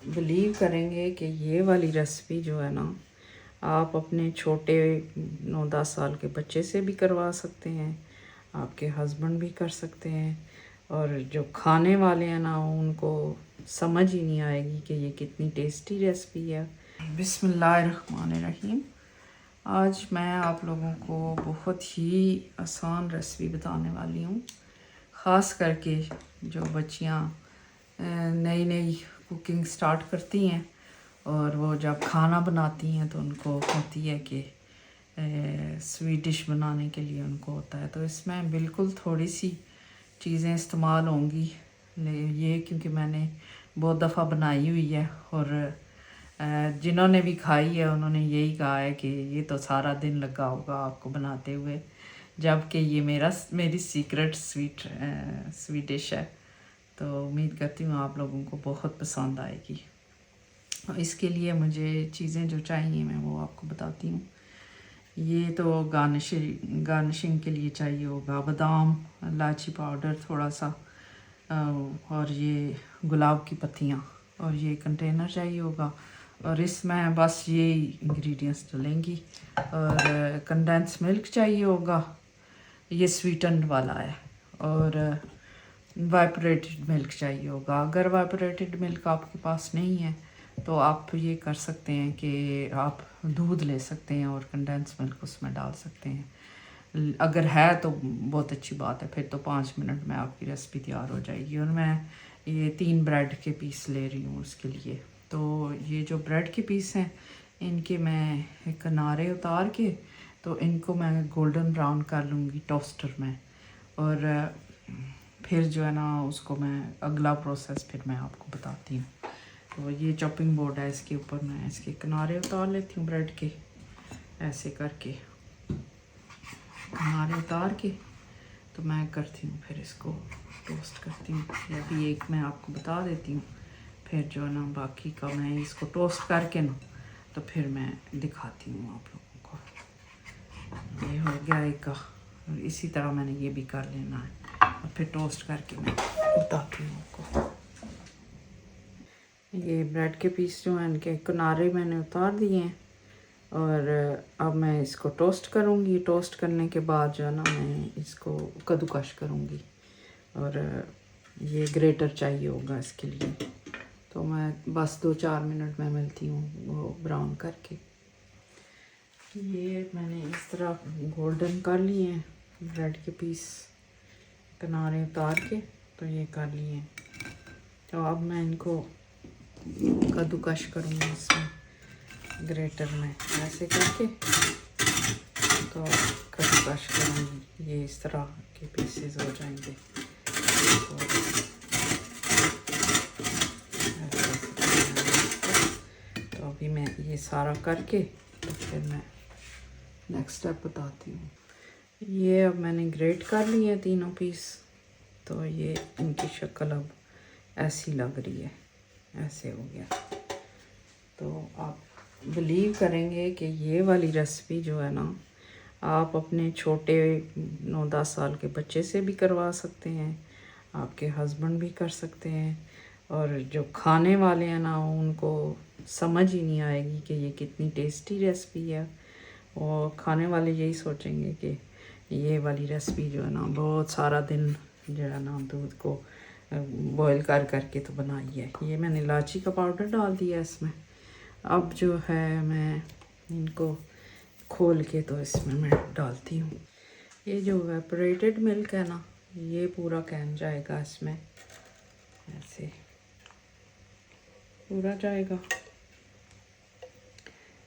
Believe करेंगे कि ये वाली रेसिपी जो है ना, आप अपने छोटे 9-10 साल के बच्चे से भी करवा सकते हैं, आपके हस्बैंड भी कर सकते हैं, और जो खाने वाले हैं ना उनको समझ ही नहीं आएगी कि ये कितनी टेस्टी रेसिपी है। बिस्मिल्लाहिर्रहमानिर्रहीम। आज मैं आप लोगों को बहुत ही आसान रेसिपी बताने वाली हूँ। ख़ास करके जो बच्चियाँ नई नई कुकिंग स्टार्ट करती हैं और वो जब खाना बनाती हैं तो उनको होती है कि स्वीट डिश बनाने के लिए उनको होता है, तो इसमें बिल्कुल थोड़ी सी चीज़ें इस्तेमाल होंगी। ये क्योंकि मैंने बहुत दफ़ा बनाई हुई है और जिन्होंने भी खाई है उन्होंने यही कहा है कि ये तो सारा दिन लगा होगा आपको बनाते हुए, जबकि ये मेरी सीक्रेट स्वीट डिश है। तो उम्मीद करती हूँ आप लोगों को बहुत पसंद आएगी। इसके लिए मुझे चीज़ें जो चाहिए मैं वो आपको बताती हूँ। ये तो गार्निशिंग के लिए चाहिए होगा बादाम, इलायची पाउडर थोड़ा सा, और ये गुलाब की पत्तियाँ, और ये कंटेनर चाहिए होगा, और इसमें बस ये इंग्रेडिएंट्स डलेंगी। और कंडेंस मिल्क चाहिए होगा, ये स्वीटन वाला है, और वाइपरेटेड मिल्क चाहिए होगा। अगर वाइपरेटेड मिल्क आपके पास नहीं है तो आप ये कर सकते हैं कि आप दूध ले सकते हैं और कंडेंस मिल्क उसमें डाल सकते हैं। अगर है तो बहुत अच्छी बात है, फिर तो 5 मिनट में आपकी रेसिपी तैयार हो जाएगी। और मैं ये 3 ब्रेड के पीस ले रही हूँ उसके लिए। तो ये जो ब्रेड के पीस हैं इनके मैं किनारे उतार के तो इनको मैं गोल्डन ब्राउन कर लूँगी टोस्टर में, और फिर जो है ना उसको मैं अगला प्रोसेस फिर मैं आपको बताती हूँ। तो ये चॉपिंग बोर्ड है, इसके ऊपर मैं इसके किनारे उतार लेती हूँ ब्रेड के, ऐसे करके किनारे उतार के तो मैं करती हूँ फिर इसको टोस्ट करती हूँ। ये भी एक मैं आपको बता देती हूँ, फिर जो है ना बाकी का मैं इसको टोस्ट करके ना तो फिर मैं दिखाती हूँ आप लोगों को। ये हो गया एक का, और इसी तरह मैंने ये भी कर लेना है और फिर टोस्ट करके मैं बताती हूँ आपको। ये ब्रेड के पीस जो हैं इनके किनारे मैंने उतार दिए हैं, और अब मैं इसको टोस्ट करूँगी। टोस्ट करने के बाद जो है ना मैं इसको कद्दूकश करूँगी, और ये ग्रेटर चाहिए होगा इसके लिए। तो मैं बस 2-4 मिनट में मिलती हूँ वो ब्राउन करके। ये मैंने इस तरह गोल्डन कर लिए हैं ब्रेड के पीस, किनारे उतार के तो ये कर लिए हैं। तो अब मैं इनको कद्दूकश करूँगी इसमें ग्रेटर में ऐसे करके, तो कद्दूकश करूँगी। ये इस तरह के पीसेस हो जाएंगे। तो अभी मैं ये सारा करके तो फिर मैं नेक्स्ट स्टेप बताती हूँ। ये अब मैंने ग्रेट कर लिए हैं तीनों पीस, तो ये इनकी शक्ल अब ऐसी लग रही है, ऐसे हो गया। तो आप बिलीव करेंगे कि ये वाली रेसिपी जो है ना, आप अपने छोटे 9-10 साल के बच्चे से भी करवा सकते हैं, आपके हस्बैंड भी कर सकते हैं, और जो खाने वाले हैं ना उनको समझ ही नहीं आएगी कि ये कितनी टेस्टी रेसिपी है। और खाने वाले यही सोचेंगे कि ये वाली रेसिपी जो है ना बहुत सारा दिन जो है ना दूध को बॉईल कर करके तो बनाई है। ये मैंने इलायची का पाउडर डाल दिया इसमें। अब जो है मैं इनको खोल के तो इसमें मैं डालती हूँ। ये जो एवापोरेटेड मिल्क है ना, ये पूरा कैन जाएगा इसमें, ऐसे पूरा जाएगा।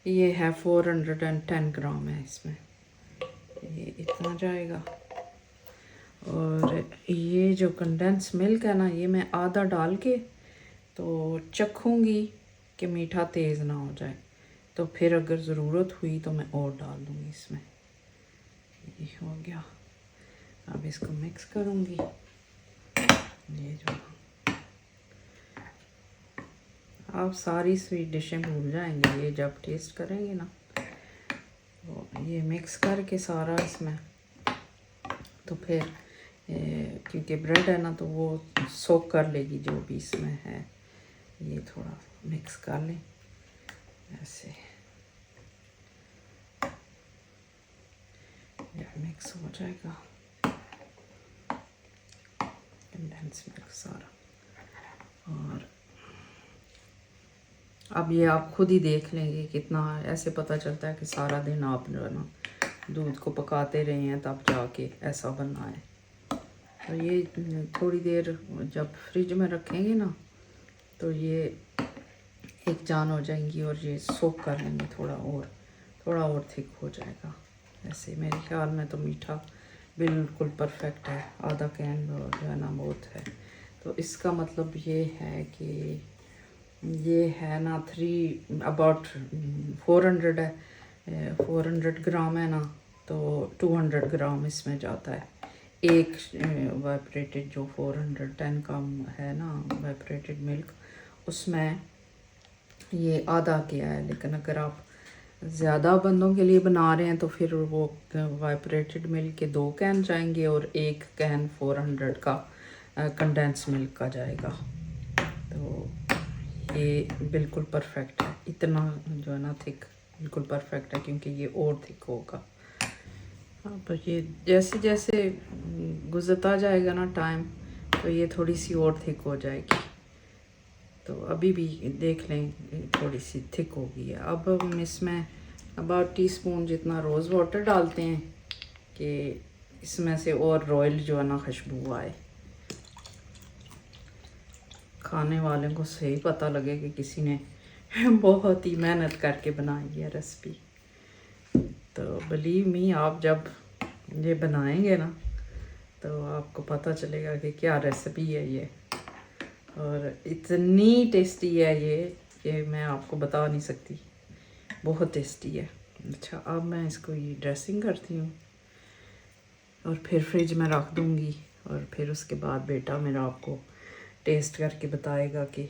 ये है 410 ग्राम है इसमें, ये इतना जाएगा। और ये जो कंडेंस मिल्क है ना, ये मैं आधा डाल के तो चखूँगी कि मीठा तेज़ ना हो जाए, तो फिर अगर ज़रूरत हुई तो मैं और डाल दूँगी इसमें। ये हो गया। अब इसको मिक्स करूँगी। ये जो आप सारी स्वीट डिशें भूल जाएंगे ये जब टेस्ट करेंगे ना। तो ये मिक्स करके सारा इसमें, तो फिर क्योंकि ब्रेड है ना तो वो सोक कर लेगी जो भी इसमें है। ये थोड़ा मिक्स कर लें ऐसे, ये मिक्स हो जाएगा कंडेंस मिल्क सारा। और अब ये आप खुद ही देख लेंगे कितना, ऐसे पता चलता है कि सारा दिन आप जो है ना दूध को पकाते रहे हैं तब जाके ऐसा बनना है। तो ये थोड़ी देर जब फ्रिज में रखेंगे ना तो ये एक जान हो जाएंगी और ये सोक कर लेंगे, थोड़ा और थिक हो जाएगा। ऐसे मेरे ख्याल में तो मीठा बिल्कुल परफेक्ट है, आधा कैन जो है ना बहुत है। तो इसका मतलब ये है कि ये है ना अबाउट 400 है, 400 ग्राम है ना, तो 200 ग्राम इसमें जाता है। एक वाइपरेटेड जो 410 का है ना वाइपरेटेड मिल्क, उसमें ये आधा किया है। लेकिन अगर आप ज़्यादा बंदों के लिए बना रहे हैं तो फिर वो वाइपरेटेड मिल्क के 2 कैन जाएंगे और 1 कैन 400 का कंडेंस मिल्क का जाएगा। तो ये बिल्कुल परफेक्ट है, इतना जो है ना थिक बिल्कुल परफेक्ट है, क्योंकि ये और थिक होगा। तो ये जैसे जैसे गुजरता जाएगा ना टाइम तो ये थोड़ी सी और थिक हो जाएगी। तो अभी भी देख लें थोड़ी सी थिक हो गई है। अब हम इसमें अबाउट टीस्पून जितना रोज़ वाटर डालते हैं कि इसमें से और रॉयल जो है ना खुशबू आए, खाने वाले को सही पता लगे कि किसी ने बहुत ही मेहनत करके बनाई है रेसिपी। तो बिलीव मी, आप जब ये बनाएंगे ना तो आपको पता चलेगा कि क्या रेसिपी है ये, और इतनी टेस्टी है ये कि मैं आपको बता नहीं सकती, बहुत टेस्टी है। अच्छा, अब मैं इसको ये ड्रेसिंग करती हूँ और फिर फ्रिज में रख दूँगी, और फिर उसके बाद बेटा मेरा आपको टेस्ट करके बताएगा कि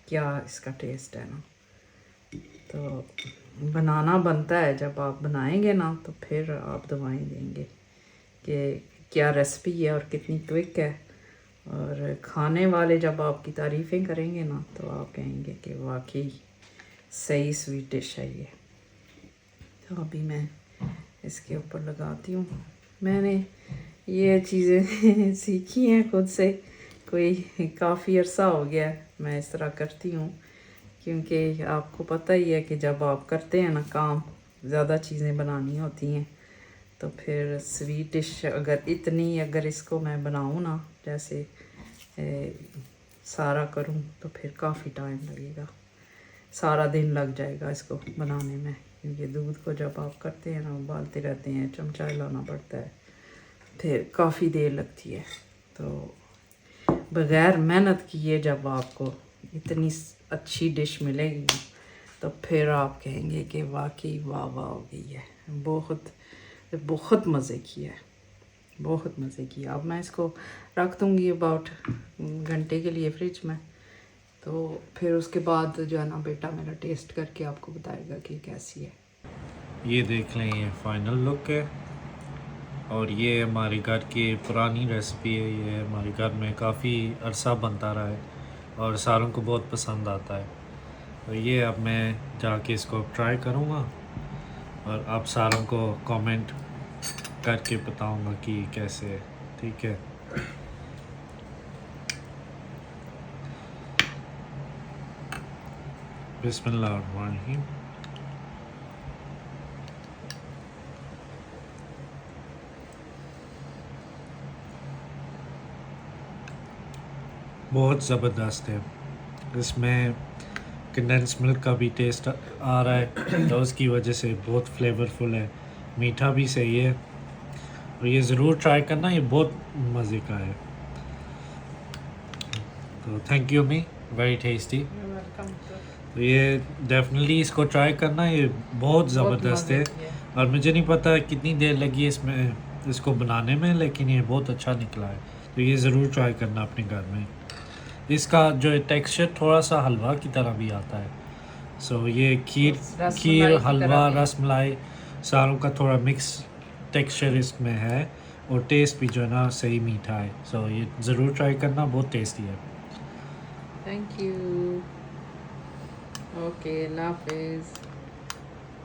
क्या इसका टेस्ट है ना। तो बनाना बनता है, जब आप बनाएंगे ना तो फिर आप दवाएं देंगे कि क्या रेसिपी है और कितनी क्विक है। और खाने वाले जब आपकी तारीफ़ें करेंगे ना तो आप कहेंगे कि वाकई सही स्वीट डिश है ये। तो अभी मैं इसके ऊपर लगाती हूँ। मैंने ये चीज़ें सीखी हैं खुद से, कोई काफ़ी अरसा हो गया है मैं इस तरह करती हूँ, क्योंकि आपको पता ही है कि जब आप करते हैं ना काम, ज़्यादा चीज़ें बनानी होती हैं, तो फिर स्वीट डिश अगर इसको मैं बनाऊँ ना जैसे सारा करूँ तो फिर काफ़ी टाइम लगेगा, सारा दिन लग जाएगा इसको बनाने में, क्योंकि दूध को जब आप करते हैं ना उबालते रहते हैं, चमचा हिलाना पड़ता है, फिर काफ़ी देर लगती है। तो बग़ैर मेहनत किए जब आपको इतनी अच्छी डिश मिलेगी तो फिर आप कहेंगे कि वाकई वाह वाह हो गई है, बहुत मज़े की है, बहुत मज़े की। अब मैं इसको रख दूँगी अबाउट घंटे के लिए फ्रिज में, तो फिर उसके बाद जो है ना बेटा मेरा टेस्ट करके आपको बताएगा कि कैसी है। ये देख लें, ये फाइनल लुक है, और ये हमारे घर की पुरानी रेसिपी है। ये हमारे घर में काफ़ी अरसा बनता रहा है और सारों को बहुत पसंद आता है। तो ये अब मैं जाके इसको ट्राई करूँगा और आप सारों को कमेंट करके बताऊँगा कि कैसे है। ठीक है, बिस्मिल्लाहिर्रहमानिर्रहीम। बहुत ज़बरदस्त है, इसमें कंडेंस मिल्क का भी टेस्ट आ रहा है तो उसकी वजह से बहुत फ्लेवरफुल है, मीठा भी सही है, और ये ज़रूर ट्राई करना, ये बहुत मज़े का है। तो thank you me, very tasty. तो ये डेफिनेटली इसको ट्राई करना, ये बहुत ज़बरदस्त है, और मुझे नहीं पता कितनी देर लगी इसमें इसको बनाने में, लेकिन ये बहुत अच्छा निकला है। तो ये ज़रूर ट्राई करना अपने घर में। इसका जो टेक्सचर थोड़ा सा हलवा की तरह भी आता है। सो ये खीर हलवा रसमलाई सारों का थोड़ा मिक्स टेक्सचर इसमें है, और टेस्ट भी जो है ना सही मीठा है। सो ये ज़रूर ट्राई करना, बहुत टेस्टी है। Thank you. ओके, अल्लाह हाफिज़।